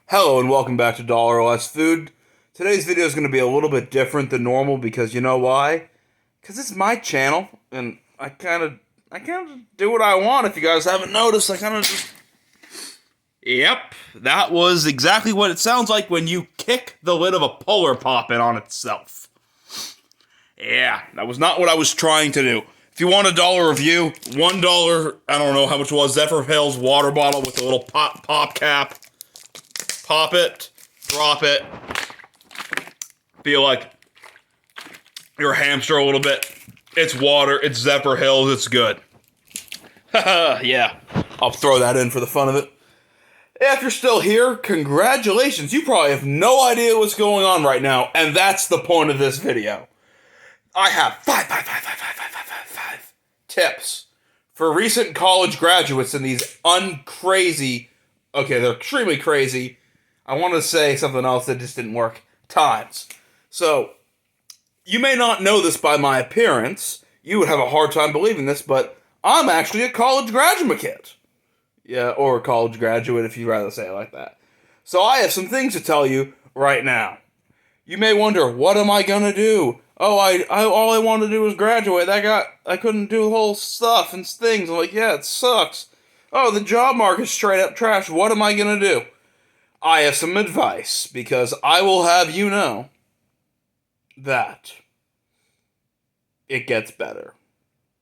Hello and welcome back to Dollar or Less Food. Today's video is going to be a little bit different than normal because you know why? Because it's my channel and I kind of do what I want. If you guys haven't noticed, I kind of just Yep, that was exactly what it sounds like when you kick the lid of a Polar Pop in on itself. Yeah, that was not what I was trying to do. If you want a dollar review, $1, I don't know how much it was, Zephyrhills water bottle with a little pop cap. Pop it, drop it, feel like you're a hamster a little bit. It's water, it's Zephyrhills, it's good. Haha, yeah, I'll throw that in for the fun of it. If you're still here, congratulations. You probably have no idea what's going on right now, and that's the point of this video. I have five tips for recent college graduates in these uncrazy, okay, they're extremely crazy, I want to say something else that just didn't work, times. So, you may not know this by my appearance. You would have a hard time believing this, but I'm actually a college graduate. Yeah, or a college graduate if you'd rather say it like that. So I have some things to tell you right now. You may wonder, what am I gonna do? Oh, all I wanted to do was graduate. I couldn't do the whole stuff and things. I'm like, yeah, it sucks. Oh, the job market's straight up trash. What am I gonna do? I have some advice, because I will have you know that it gets better.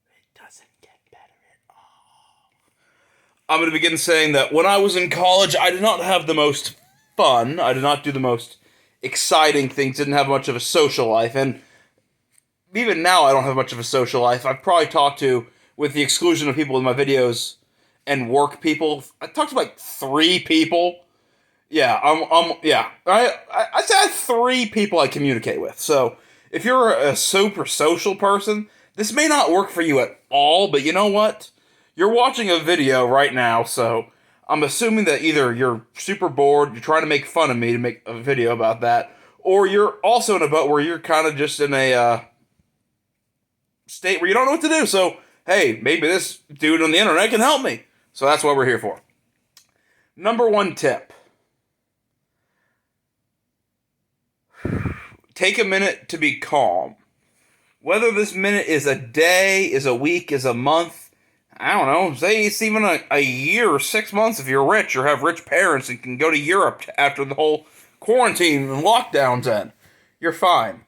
It doesn't get better at all. I'm going to begin saying that when I was in college, I did not have the most fun. I did not do the most exciting things. Didn't have much of a social life. And even now, I don't have much of a social life. I've probably talked to, with the exclusion of people in my videos and work people, I talked to like 3 people. Yeah, yeah. I said I have 3 people I communicate with. So, if you're a super social person, this may not work for you at all, but you know what? You're watching a video right now, so I'm assuming that either you're super bored, you're trying to make fun of me to make a video about that, or you're also in a boat where you're kind of just in a state where you don't know what to do. So, hey, maybe this dude on the internet can help me. So that's what we're here for. Number 1 tip. Take a minute to be calm. Whether this minute is a day, is a week, is a month, I don't know, say it's even a year or 6 months if you're rich or have rich parents and can go to Europe after the whole quarantine and lockdowns end. You're fine.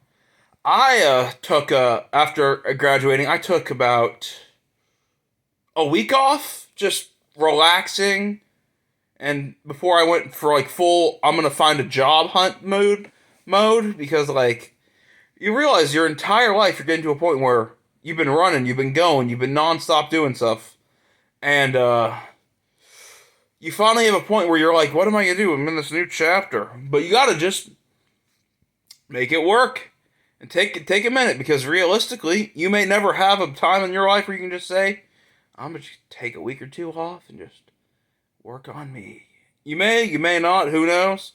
I took, after graduating, I took about a week off, just relaxing, and before I went for like full, I'm gonna find a job hunt mode, because like, you realize your entire life you're getting to a point where you've been running, you've been going, you've been nonstop doing stuff, and you finally have a point where you're like, what am I gonna do? I'm in this new chapter. But you gotta just make it work and take a minute, because realistically, you may never have a time in your life where you can just say, I'm gonna just take a week or 2 off and just work on me. You may not, who knows?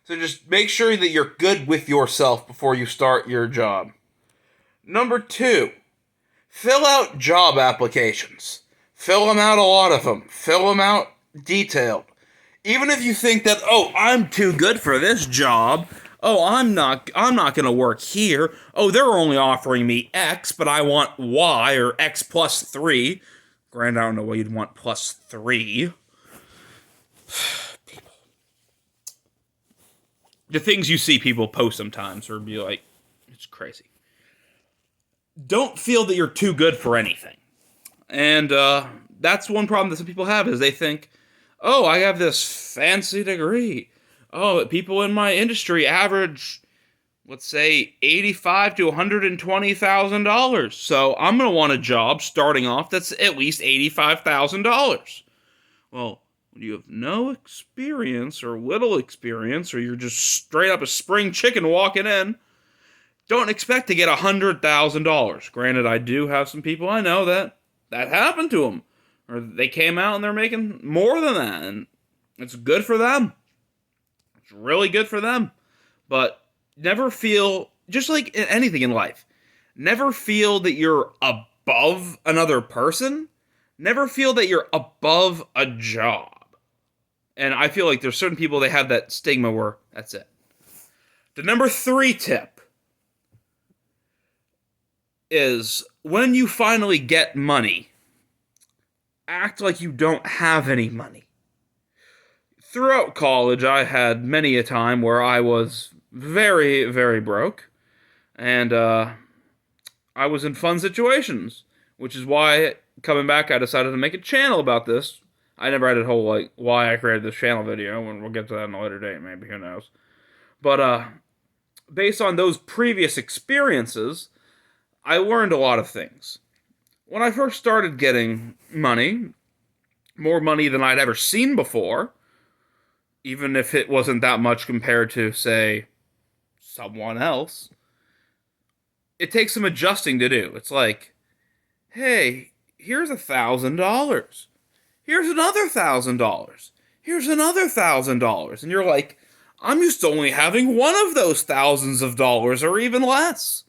So just make sure that you're good with yourself before you start your job. Number 2, fill out job applications. Fill them out, a lot of them. Fill them out detailed. Even if you think that, oh, I'm too good for this job. Oh, I'm not going to work here. Oh, they're only offering me X, but I want Y or X plus 3. Granted, I don't know why you'd want plus 3. The things you see people post sometimes or be like, it's crazy. Don't feel that you're too good for anything. And that's one problem that some people have, is they think, oh, I have this fancy degree. Oh, people in my industry average, let's say, $85,000 to $120,000. So I'm going to want a job starting off that's at least $85,000. Well, when you have no experience or little experience, or you're just straight up a spring chicken walking in, don't expect to get $100,000. Granted, I do have some people I know that happened to them, or they came out and they're making more than that, and it's good for them. It's really good for them. But never feel, just like anything in life, never feel that you're above another person. Never feel that you're above a job. And I feel like there's certain people, they have that stigma where that's it. The number 3 tip is when you finally get money, act like you don't have any money. Throughout college, I had many a time where I was very, very broke. And I was in fun situations, which is why, coming back, I decided to make a channel about this. I never had a whole, like, why I created this channel video, and we'll get to that in a later date, maybe, who knows. But, based on those previous experiences, I learned a lot of things. When I first started getting money, more money than I'd ever seen before, even if it wasn't that much compared to, say, someone else, it takes some adjusting to do. It's like, hey, here's $1,000. Here's another $1,000. Here's another $1,000. And you're like, I'm used to only having one of those thousands of dollars or even less.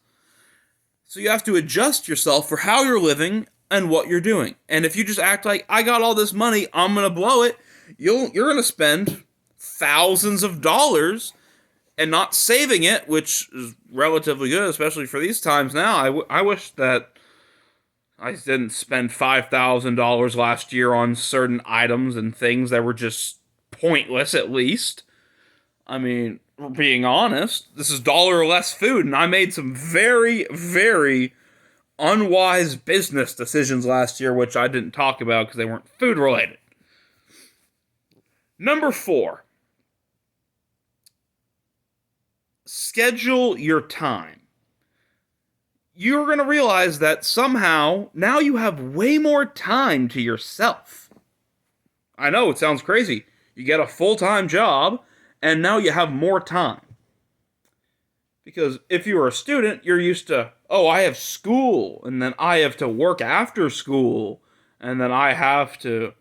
So you have to adjust yourself for how you're living and what you're doing. And if you just act like, I got all this money, I'm going to blow it, you're going to spend thousands of dollars and not saving it, which is relatively good, especially for these times now. I wish that I didn't spend $5,000 last year on certain items and things that were just pointless, at least. I mean, being honest, this is dollar or less food, and I made some very, very unwise business decisions last year, which I didn't talk about because they weren't food related. Number 4. Schedule your time. You're going to realize that somehow now you have way more time to yourself. I know, it sounds crazy. You get a full-time job, and now you have more time. Because if you were a student, you're used to, oh, I have school, and then I have to work after school, and then I have to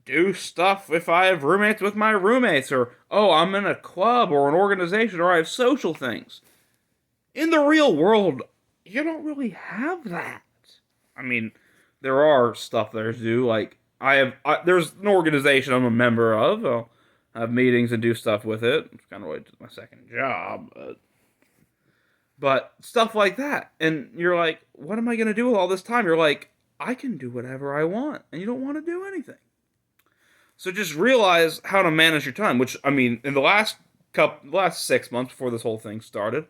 do stuff if I have roommates with my roommates, or, oh, I'm in a club or an organization, or I have social things. In the real world, you don't really have that. I mean, there are stuff there to do, like, there's an organization I'm a member of, I'll have meetings and do stuff with it. It's kind of like my second job, but stuff like that. And you're like, what am I going to do with all this time? You're like, I can do whatever I want, and you don't want to do anything. So just realize how to manage your time, which, I mean, in the last 6 months before this whole thing started,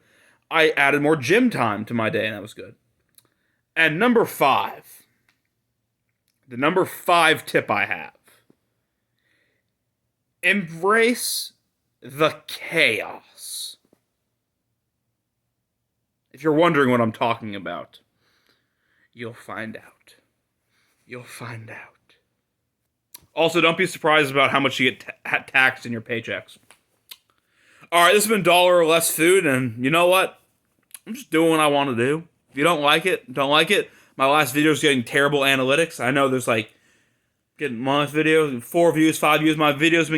I added more gym time to my day, and that was good. And number 5, the number 5 tip I have, embrace the chaos. If you're wondering what I'm talking about, you'll find out. You'll find out. Also, don't be surprised about how much you get taxed in your paychecks. Alright, this has been dollar or less food, and you know what? I'm just doing what I want to do. If you don't like it, don't like it. My last video is getting terrible analytics. I know there's like, getting my last video, 4 views, 5 views. My views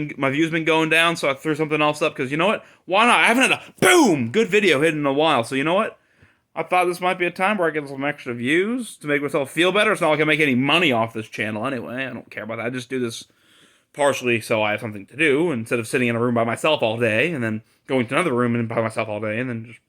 been going down, so I threw something else up, because you know what? Why not? I haven't had a boom good video hit in a while, so you know what? I thought this might be a time where I get some extra views to make myself feel better. It's not like I make any money off this channel anyway. I don't care about that. I just do this partially so I have something to do instead of sitting in a room by myself all day and then going to another room and by myself all day and then just